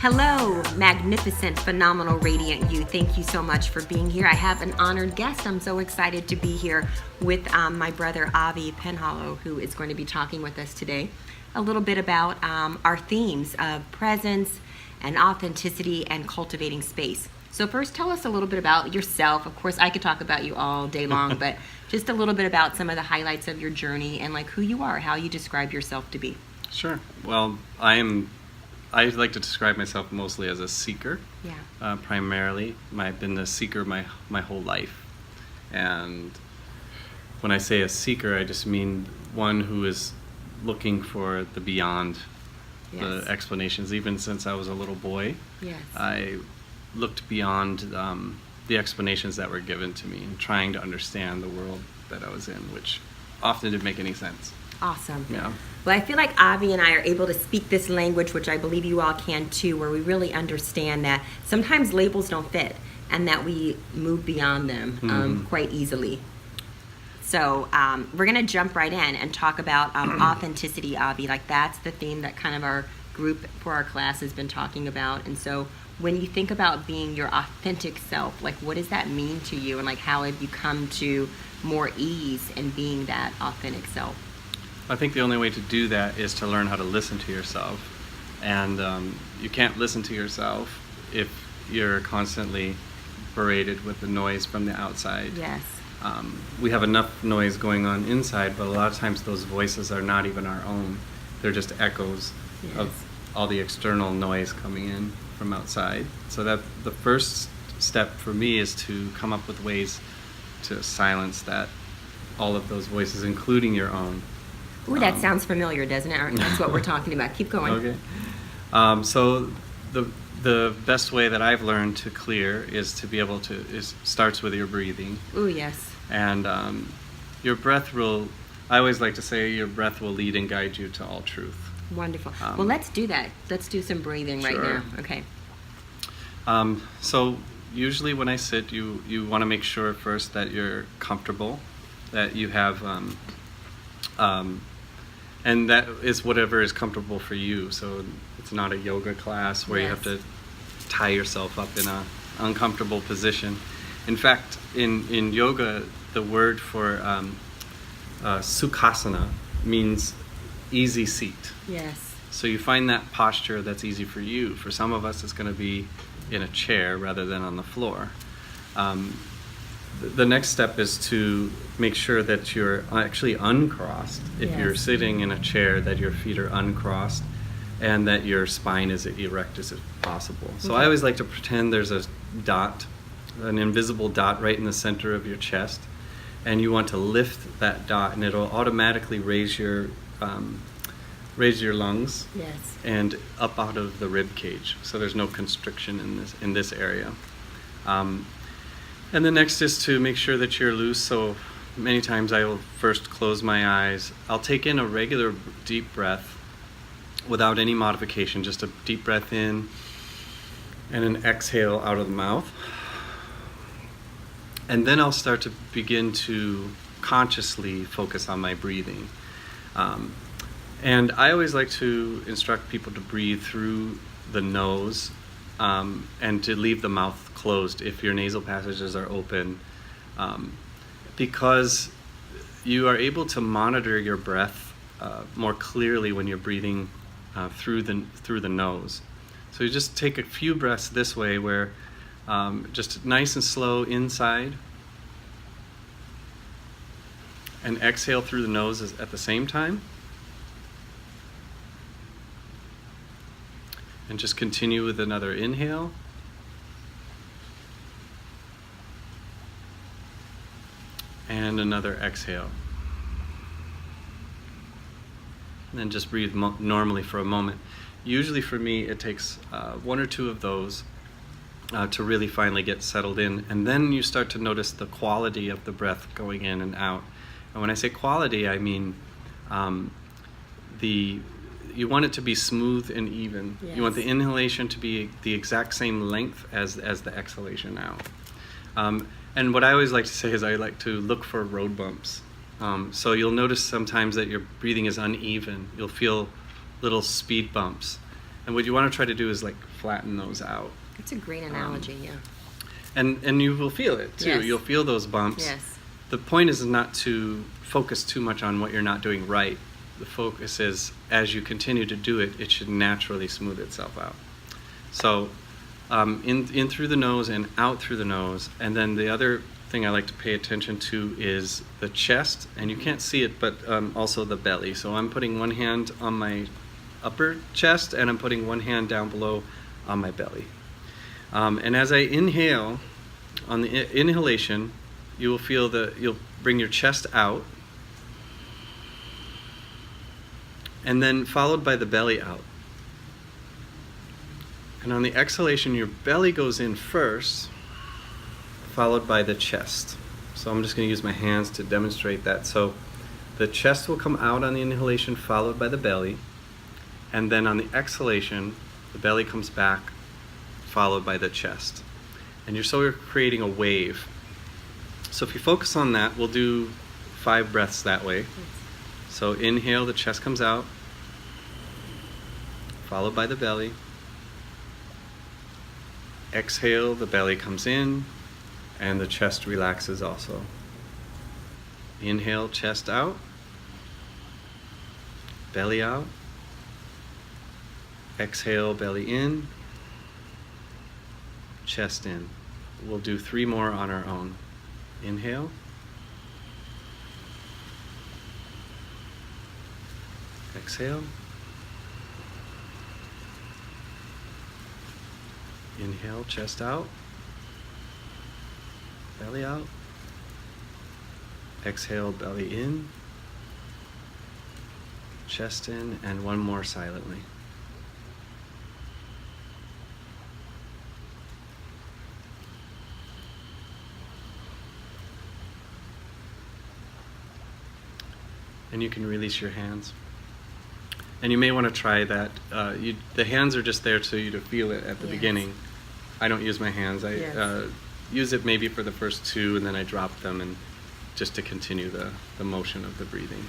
Hello, magnificent, phenomenal, radiant you. Thank you so much for being here. I have an honored guest. I'm so excited to be here with my brother Avi Penhallow, who is going to be talking with us today a little bit about our themes of presence and authenticity and cultivating space. So first, tell us a little bit about yourself. Of course, I could talk about you all day long, but just a little bit about some of the highlights of your journey and like who you are, how you describe yourself to be. Sure. Well, I like to describe myself mostly as a seeker. Yeah. Primarily, I've been a seeker my whole life, and when I say a seeker, I just mean one who is looking for the beyond, the explanations. Even since I was a little boy, I looked beyond the explanations that were given to me and trying to understand the world that I was in, which often didn't make any sense. Awesome. Yeah. Well, I feel like Avi and I are able to speak this language, which I believe you all can too, where we really understand that sometimes labels don't fit and that we move beyond them quite easily. So we're going to jump right in and talk about authenticity, Avi. Like that's the theme that kind of our group for our class has been talking about. And so when you think about being your authentic self, like what does that mean to you? And like how have you come to more ease in being that authentic self? I think the only way to do that is to learn how to listen to yourself. And you can't listen to yourself if you're constantly berated with the noise from the outside. Yes. We have enough noise going on inside, but a lot of times those voices are not even our own. They're just echoes of all the external noise coming in from outside. So that the first step for me is to come up with ways to silence all of those voices, including your own. Ooh, that sounds familiar, doesn't it? That's what we're talking about. Keep going. Okay. So the best way that I've learned to clear is to be able to starts with your breathing. Ooh, yes. And your breath will. I always like to say your breath will lead and guide you to all truth. Wonderful. Well, let's do that. Let's do some breathing right now. Okay. So usually when I sit, you want to make sure first that you're comfortable, that you have. And that is whatever is comfortable for you. So it's not a yoga class where you have to tie yourself up in an uncomfortable position. In fact, in yoga, the word for sukhasana means easy seat. Yes. So you find that posture that's easy for you. For some of us, it's going to be in a chair rather than on the floor. The next step is to make sure that you're actually uncrossed. If you're sitting in a chair, that your feet are uncrossed and that your spine is erect as possible. So I always like to pretend there's a dot, an invisible dot right in the center of your chest, and you want to lift that dot and it'll automatically raise your lungs and up out of the rib cage. So there's no constriction in this area. And the next is to make sure that you're loose. So many times I will first close my eyes. I'll take in a regular deep breath without any modification, just a deep breath in and an exhale out of the mouth. And then I'll start to begin to consciously focus on my breathing. And I always like to instruct people to breathe through the nose and to leave the mouth closed if your nasal passages are open, because you are able to monitor your breath more clearly when you're breathing through the nose. So you just take a few breaths this way, where just nice and slow inside, and exhale through the nose at the same time. And just continue with another inhale. And another exhale. And then just breathe normally for a moment. Usually for me, it takes one or two of those to really finally get settled in. And then you start to notice the quality of the breath going in and out. And when I say quality, I mean you want it to be smooth and even. Yes. You want the inhalation to be the exact same length as the exhalation out. And what I always like to say is I like to look for road bumps. So you'll notice sometimes that your breathing is uneven. You'll feel little speed bumps. And what you want to try to do is like flatten those out. That's a great analogy, yeah. And you will feel it too. Yes. You'll feel those bumps. Yes. The point is not to focus too much on what you're not doing right. The focus is, as you continue to do it, it should naturally smooth itself out. So in through the nose and out through the nose. And then the other thing I like to pay attention to is the chest, and you can't see it, but also the belly. So I'm putting one hand on my upper chest, and I'm putting one hand down below on my belly. And as I inhale, on the inhalation, you will feel you'll bring your chest out, and then followed by the belly out. And on the exhalation, your belly goes in first, followed by the chest. So I'm just going to use my hands to demonstrate that. So the chest will come out on the inhalation, followed by the belly. And then on the exhalation, the belly comes back, followed by the chest. And you're creating a wave. So if you focus on that, we'll do 5 breaths that way. So inhale, the chest comes out, followed by the belly. Exhale, the belly comes in, and the chest relaxes also. Inhale, chest out, belly out. Exhale, belly in, chest in. We'll do 3 more on our own. Inhale. Exhale. Inhale, chest out, belly out. Exhale, belly in, chest in, and 1 more silently. And you can release your hands. And you may want to try that. The hands are just there so you to feel it at the beginning. I don't use my hands. I use it maybe for the first 2, and then I drop them, and just to continue the motion of the breathing.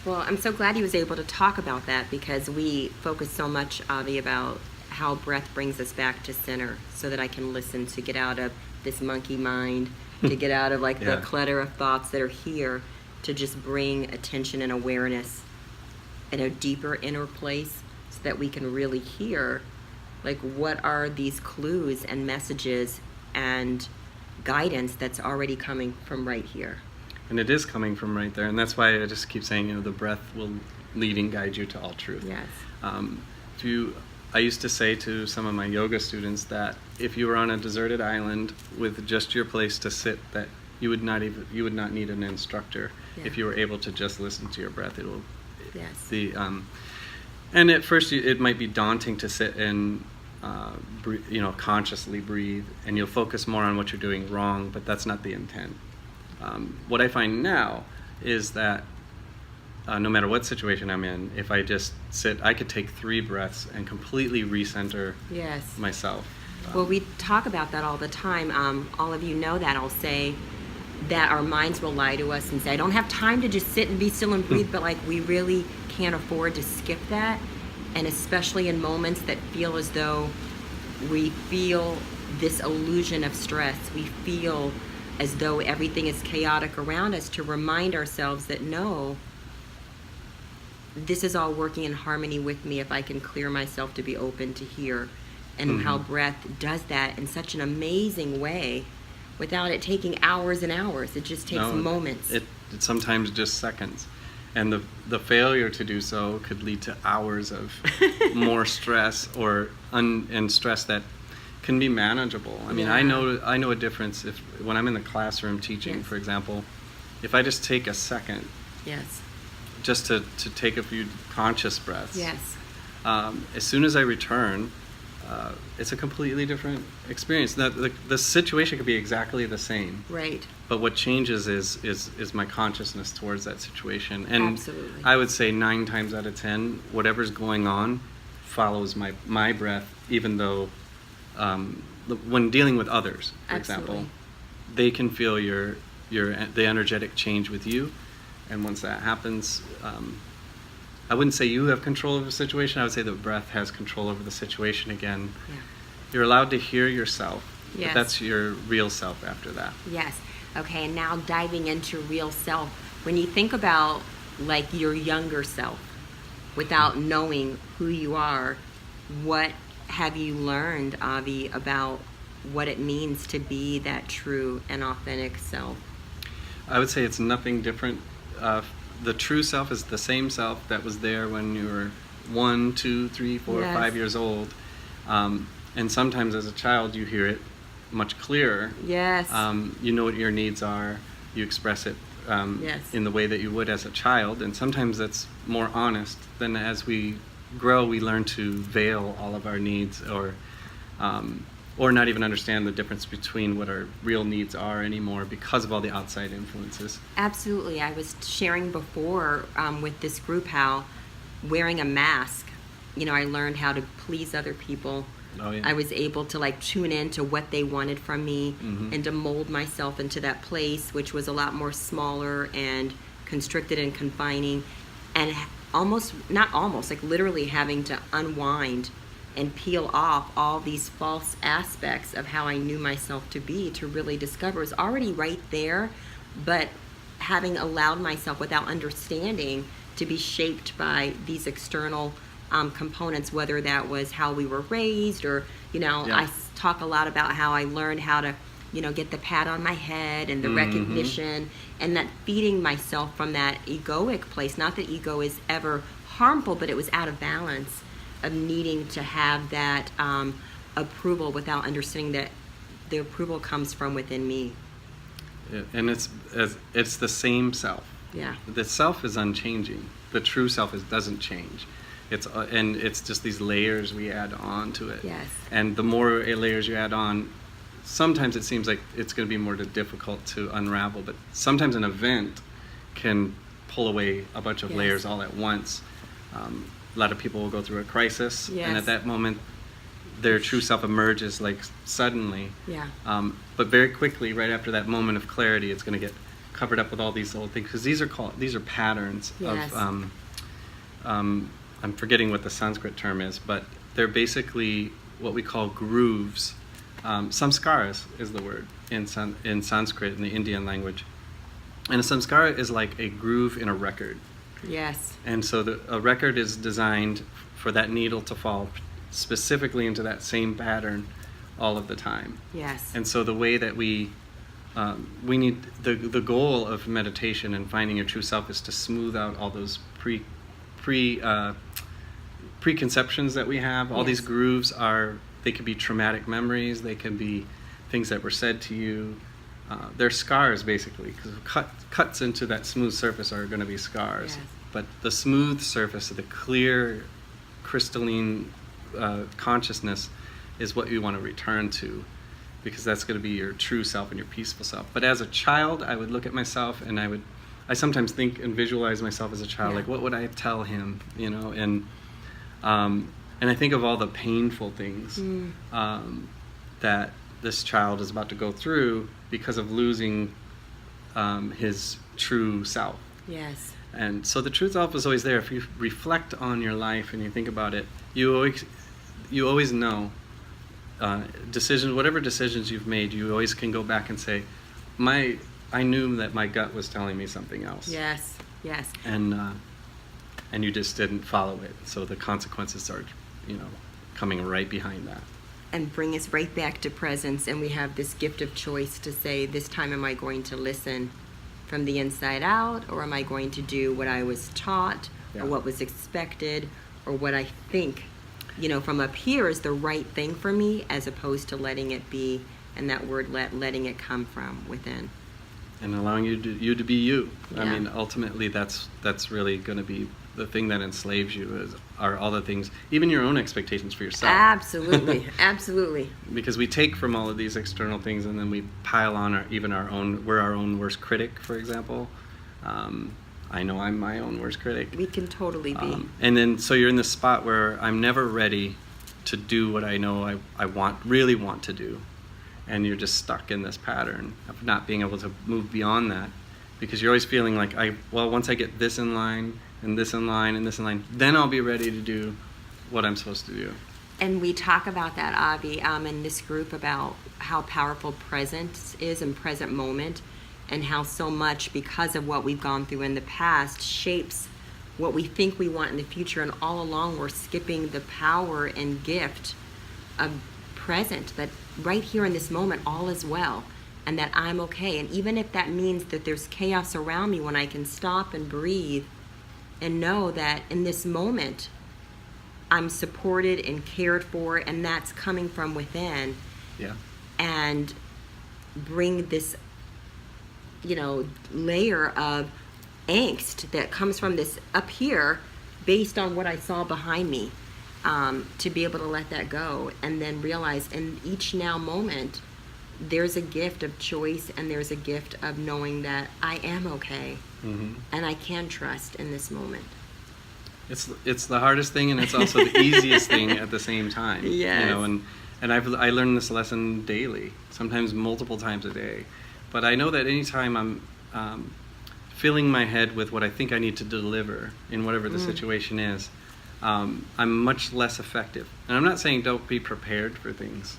Well, I'm so glad he was able to talk about that, because we focus so much, Avi, about how breath brings us back to center, so that I can listen to get out of this monkey mind, to get out of the clutter of thoughts that are here, to just bring attention and awareness in a deeper inner place, so that we can really hear what are these clues and messages and guidance that's already coming from right here. And it is coming from right there, and that's why I just keep saying, the breath will lead and guide you to all truth. Yes. I used to say to some of my yoga students that if you were on a deserted island with just your place to sit, that you would not need an instructor. If you were able to just listen to your breath. And at first it might be daunting to sit and consciously breathe, and you'll focus more on what you're doing wrong, but that's not the intent. What I find now is that no matter what situation I'm in, if I just sit, I could take 3 breaths and completely recenter myself. Well, we talk about that all the time. All of you know that. I'll say that our minds will lie to us and say, I don't have time to just sit and be still and breathe, but we really can't afford to skip that. And especially in moments that feel as though we feel this illusion of stress, we feel as though everything is chaotic around us, to remind ourselves that no, this is all working in harmony with me if I can clear myself to be open to hear. And how breath does that in such an amazing way without it taking hours and hours. It just takes moments. It sometimes just seconds. And the failure to do so could lead to hours of more stress and stress that can be manageable. I mean, I know a difference when I'm in the classroom teaching, for example, if I just take a second, just to take a few conscious breaths. As soon as I return, it's a completely different experience. The situation could be exactly the same. Right. But what changes is my consciousness towards that situation. And Absolutely. I would say 9 times out of 10, whatever's going on follows my breath, even though when dealing with others, for example, they can feel the energetic change with you. And once that happens, I wouldn't say you have control over the situation. I would say the breath has control over the situation again. Yeah. You're allowed to hear yourself, Yes. but that's your real self after that. Yes. Okay, and now diving into real self. When you think about like your younger self, without knowing who you are, what have you learned, Avi, about what it means to be that true and authentic self? I would say it's nothing different. The true self is the same self that was there when you were 1, 2, 3, 4, Yes. 5 years old. And sometimes as a child you hear it much clearer. Yes. You know what your needs are. You express it Yes. in the way that you would as a child. And sometimes that's more honest. Then as we grow, we learn to veil all of our needs or not even understand the difference between what our real needs are anymore because of all the outside influences. Absolutely. I was sharing before with this group how wearing a mask, I learned how to please other people. Oh, yeah. I was able to like tune in to what they wanted from me Mhm. and to mold myself into that place, which was a lot more smaller and constricted and confining, and like literally having to unwind and peel off all these false aspects of how I knew myself to be to really discover it was already right there, but having allowed myself without understanding to be shaped by these external components, whether that was how we were raised or, Yeah. I talk a lot about how I learned how to, get the pat on my head and the Mhm. recognition, and that feeding myself from that egoic place. Not that ego is ever harmful, but it was out of balance of needing to have that approval without understanding that the approval comes from within me. And it's the same self. Yeah. The self is unchanging. The true self doesn't change. And it's just these layers we add on to it. Yes. And the more layers you add on, sometimes it seems like it's going to be more difficult to unravel. But sometimes an event can pull away a bunch of Yes. layers all at once. A lot of people will go through a crisis, and Yes. at that moment, their true self emerges like suddenly. Yeah. But very quickly, right after that moment of clarity, it's going to get covered up with all these old things because these are patterns Yes. of. I'm forgetting what the Sanskrit term is, but they're basically what we call grooves. Samskaras is the word in Sanskrit, in the Indian language. And a samskara is like a groove in a record. Yes. And so a record is designed for that needle to fall specifically into that same pattern all of the time. Yes. And so the way that we need the goal of meditation and finding your true self is to smooth out all those preconceptions that we have. All these Yes. grooves they could be traumatic memories, they can be things that were said to you. They're scars basically, because cuts into that smooth surface are going to be scars. Yes. But the smooth surface, the clear, crystalline consciousness is what you want to return to, because that's going to be your true self and your peaceful self. But as a child, I would look at myself and I sometimes think and visualize myself as a child, Yeah. like what would I tell him, and I think of all the painful things that this child is about to go through because of losing his true self. Yes. And so the true self is always there. If you reflect on your life and you think about it, you always know whatever decisions you've made, you always can go back and say, I knew that my gut was telling me something else. Yes. Yes. And you just didn't follow it. So the consequences are, coming right behind that. And bring us right back to presence, and we have this gift of choice to say, this time am I going to listen from the inside out, or am I going to do what I was taught, Yeah. or what was expected, or what I think, from up here is the right thing for me, as opposed to letting it be, and that word letting it come from within. And allowing you to be you. I Yeah. mean, ultimately, that's really going to be the thing that enslaves you, are all the things, even your own expectations for yourself. Absolutely. Absolutely. Because we take from all of these external things and then we pile on we're our own worst critic, for example. I know I'm my own worst critic. We can totally be. And then, so you're in this spot where I'm never ready to do what I know I really want to do. And you're just stuck in this pattern of not being able to move beyond that. because you're always feeling like, once I get this in line, and this in line, and this in line, then I'll be ready to do what I'm supposed to do. And we talk about that, Avi, in this group, about how powerful presence is and present moment, and how so much, because of what we've gone through in the past, shapes what we think we want in the future. And all along, we're skipping the power and gift of present, that right here in this moment, all is well, and that I'm okay. And even if that means that there's chaos around me, when I can stop and breathe and know that in this moment, I'm supported and cared for, and that's coming from within. Yeah. And bring this, layer of angst that comes from this up here, based on what I saw behind me, to be able to let that go, and then realize in each now moment, there's a gift of choice, and there's a gift of knowing that I am okay, and I can trust in this moment. It's the hardest thing, and it's also the easiest thing at the same time. Yes. And I learn this lesson daily, sometimes multiple times a day. But I know that anytime I'm filling my head with what I think I need to deliver in whatever the situation is, I'm much less effective. And I'm not saying don't be prepared for things.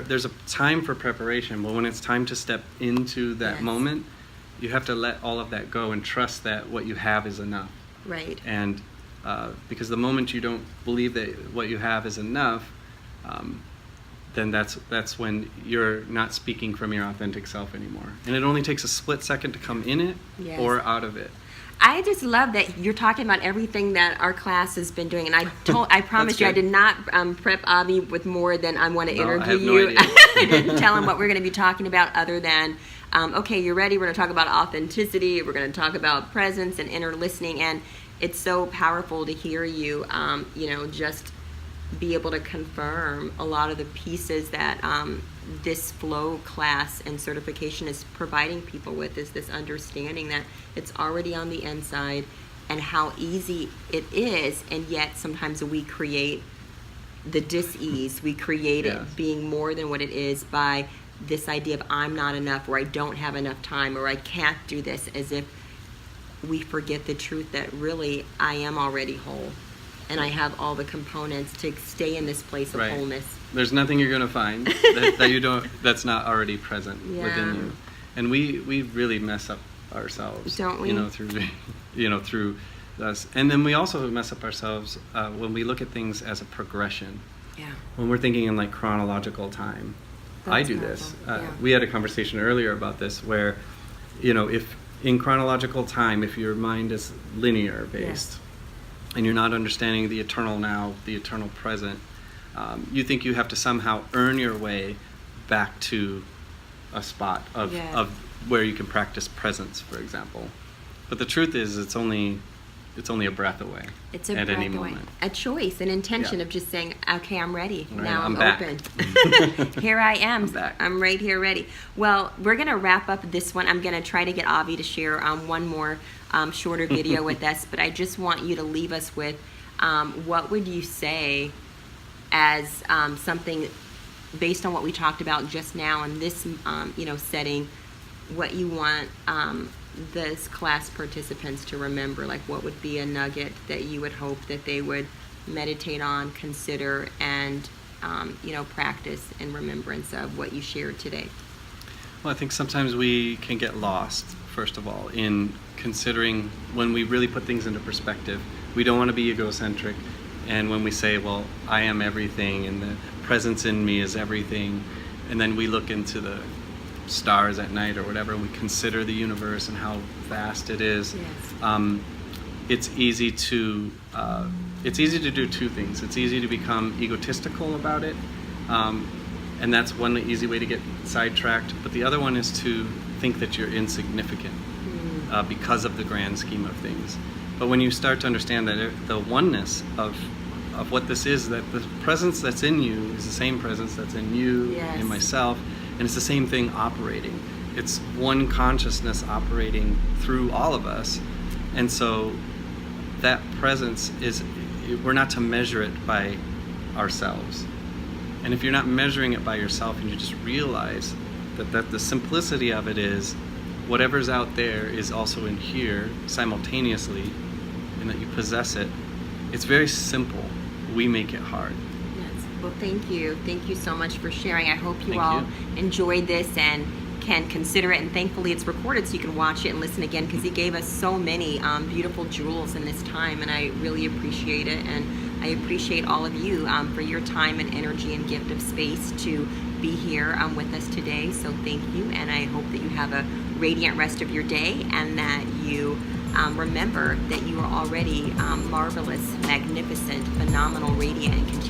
There's a time for preparation, but when it's time to step into that moment, you have to let all of that go and trust that what you have is enough. Right. And because the moment you don't believe that what you have is enough, then that's when you're not speaking from your authentic self anymore. And it only takes a split second to come in it or out of it. I just love that you're talking about everything that our class has been doing, and I promise you, I did not prep Avi with more than I want to interview you. I didn't tell him what we're going to be talking about, other than, okay, you're ready. We're going to talk about authenticity. We're going to talk about presence and inner listening, and it's so powerful to hear you, just be able to confirm a lot of the pieces that this flow class and certification is providing people with, is this understanding that it's already on the inside, and how easy it is, and yet sometimes we create the dis-ease. We create it being more than what it is by this idea of I'm not enough, or I don't have enough time, or I can't do this, as if we forget the truth that really I am already whole, and I have all the components to stay in this place of wholeness. There's nothing you're going to find that's not already present within you. And we really mess up ourselves, don't we? Through us. And then we also mess up ourselves when we look at things as a progression. Yeah. When we're thinking in like chronological time. I do this. Yeah. We had a conversation earlier about this, where, if in chronological time, if your mind is linear based, and you're not understanding the eternal now, the eternal present, you think you have to somehow earn your way back to a spot of where you can practice presence, for example. But the truth is, it's only a breath away. It's a at breath any away. moment. A choice, an intention of just saying, okay, I'm ready. Right, Now I'm back. open. Here I am. I'm back. I'm right here ready. Well, we're going to wrap up this one. I'm going to try to get Avi to share one more shorter video with us, but I just want you to leave us with what would you say as something based on what we talked about just now in this setting, what you want this class participants to remember, like what would be a nugget that you would hope that they would meditate on, consider, and practice in remembrance of what you shared today? Well, I think sometimes we can get lost, first of all, in considering when we really put things into perspective. We don't want to be egocentric, and when we say, well, I am everything, and the presence in me is everything, and then we look into the stars at night or whatever, and we consider the universe and how vast it is. Yes. It's easy to do two things. It's easy to become egotistical about it, and that's one easy way to get sidetracked. But the other one is to think that you're insignificant because of the grand scheme of things. But when you start to understand that the oneness of what this is, that the presence that's in you is the same presence that's in you, in myself, and it's the same thing operating. It's one consciousness operating through all of us. And so that presence we're not to measure it by ourselves. And if you're not measuring it by yourself, and you just realize that the simplicity of it is whatever's out there is also in here simultaneously, and that you possess it. It's very simple. We make it hard. Yes. Well, thank you. Thank you so much for sharing. I hope you Thank all you. enjoyed this and can consider it. And thankfully it's recorded so you can watch it and listen again, because he gave us so many beautiful jewels in this time, and I really appreciate it. And I appreciate all of you for your time and energy and gift of space to be here with us today. So thank you, and I hope that you have a radiant rest of your day, and that you remember that you are already marvelous, magnificent, phenomenal, radiant, and